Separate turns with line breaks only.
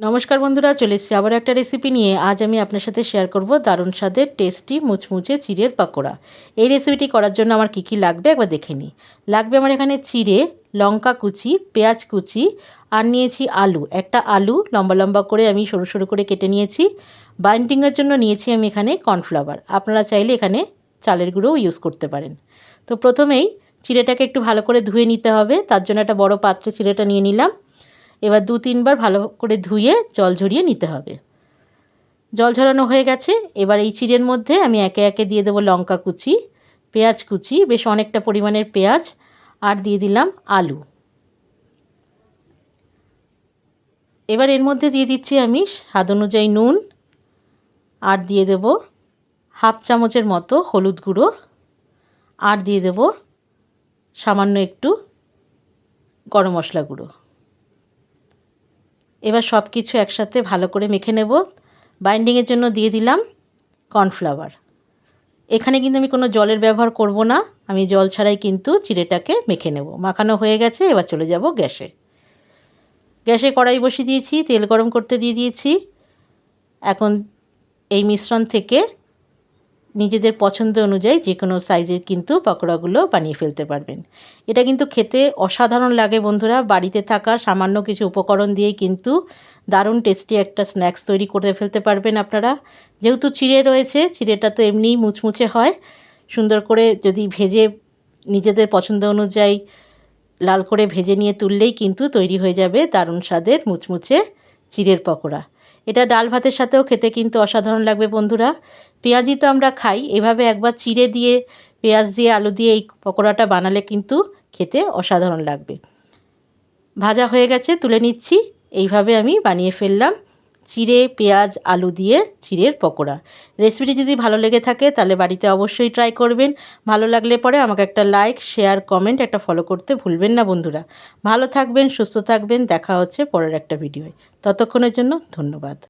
নমস্কার বন্ধুরা, চলে এসেছি আবার একটা রেসিপি নিয়ে। আজ আমি আপনার সাথে শেয়ার করব দারুণ স্বাদের টেস্টি মুচমুচে চিড়ের পাকোড়া। এই রেসিপিটি করার জন্য আমার কী কী লাগবে একবার দেখে নিই। লাগবে আমার এখানে চিড়ে, লঙ্কা কুচি, পেঁয়াজ কুচি, আর নিয়েছি আলু। একটা আলু লম্বা লম্বা করে আমি সরু সরু করে কেটে নিয়েছি। বাইন্ডিংয়ের জন্য নিয়েছি আমি এখানে কর্নফ্লাওয়ার। আপনারা চাইলে এখানে চালের গুঁড়োও ইউজ করতে পারেন। তো প্রথমেই চিড়েটাকে একটু ভালো করে ধুয়ে নিতে হবে। তার জন্য একটা বড় পাত্রে চিড়েটা নিয়ে নিলাম। এবার 2-3 বার ভালো করে ধুয়ে জল ঝরিয়ে নিতে হবে। জল ঝরানো হয়ে গেছে। এবার এই চিড়ের মধ্যে আমি একে একে দিয়ে দেবো লঙ্কা কুচি, পেঁয়াজ কুচি, বেশ অনেকটা পরিমাণের পেঁয়াজ, আর দিয়ে দিলাম আলু। এবার এর মধ্যে দিয়ে দিচ্ছি আমি স্বাদ অনুযায়ী নুন, আর দিয়ে দেব হাফ চামচের মতো হলুদ গুঁড়ো, আর দিয়ে দেব সামান্য একটু গরম মশলা গুঁড়ো। এবার সব কিছু একসাথে ভালো করে মেখে নেব। বাইন্ডিংয়ের জন্য দিয়ে দিলাম কর্নফ্লাওয়ার। এখানে কিন্তু আমি কোনো জলের ব্যবহার করব না, আমি জল ছাড়াই কিন্তু চিড়েটাকে মেখে নেব। মাখানো হয়ে গেছে, এবার চলে যাব গ্যাসে। গ্যাসে কড়াই বসিয়ে দিয়েছি, তেল গরম করতে দিয়ে দিয়েছি। এখন এই মিশ্রণ থেকে নিজেদের পছন্দ অনুযায়ী যে কোনো সাইজের কিন্তু পকোড়াগুলো বানিয়ে ফেলতে পারবেন। এটা কিন্তু খেতে অসাধারণ লাগে বন্ধুরা। বাড়িতে থাকা সামান্য কিছু উপকরণ দিয়েই কিন্তু দারুণ টেস্টি একটা স্ন্যাক্স তৈরি করে ফেলতে পারবেন আপনারা। যেহেতু চিড়ে রয়েছে, চিড়েটা তো এমনিই মুচমুচে হয়। সুন্দর করে যদি ভেজে নিজেদের পছন্দ অনুযায়ী লাল করে ভেজে নিয়ে তুললেই কিন্তু তৈরি হয়ে যাবে দারুণ স্বাদের মুচমুচে চিড়ের পকোড়া। এটা ডাল ভাতের সাথেও খেতে কিন্তু অসাধারণ লাগবে বন্ধুরা। পেঁয়াজি তো আমরা খাই, এভাবে একবার চিড়ে দিয়ে, পেঁয়াজ দিয়ে, আলু দিয়ে এই পকোড়াটা বানালে কিন্তু খেতে অসাধারণ লাগবে। ভাজা হয়ে গেছে, তুলে নিচ্ছি। এইভাবে আমি বানিয়ে ফেললাম চিড়ে, পেঁয়াজ, আলু দিয়ে চিড়ের পকোড়া। রেসিপিটি যদি ভালো লেগে থাকে তাহলে বাড়িতে অবশ্যই ট্রাই করবেন। ভালো লাগলে পরে আমাকে একটা লাইক, শেয়ার, কমেন্ট একটা ফলো করতে ভুলবেন না বন্ধুরা। ভালো থাকবেন, সুস্থ থাকবেন। দেখা হচ্ছে পরের একটা ভিডিওয়। ততক্ষণের জন্য ধন্যবাদ।